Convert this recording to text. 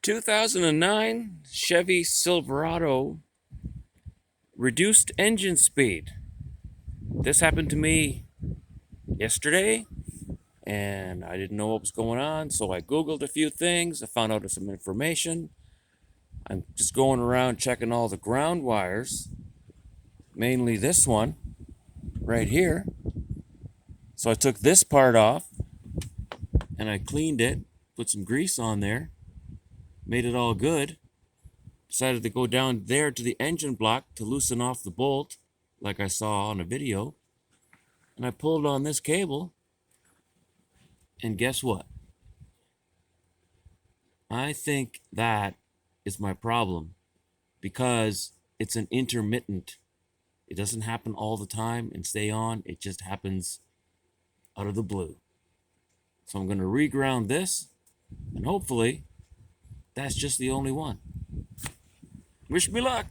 2009 Chevy Silverado reduced engine speed. This happened to me yesterday and I didn't know what was going on, so I Googled a few things. I found out some information. I'm just going around checking all the ground wires, mainly this one right here. So I took this part off and I cleaned it, put some grease on there, made it all good. Decided to go down there to the engine block to loosen off the bolt, like I saw on a video. And I pulled on this cable, and guess what? I think that is my problem because it's an intermittent. It doesn't happen all the time and stay on. It just happens out of the blue. So I'm going to reground this, and hopefully that's just the only one. Wish me luck.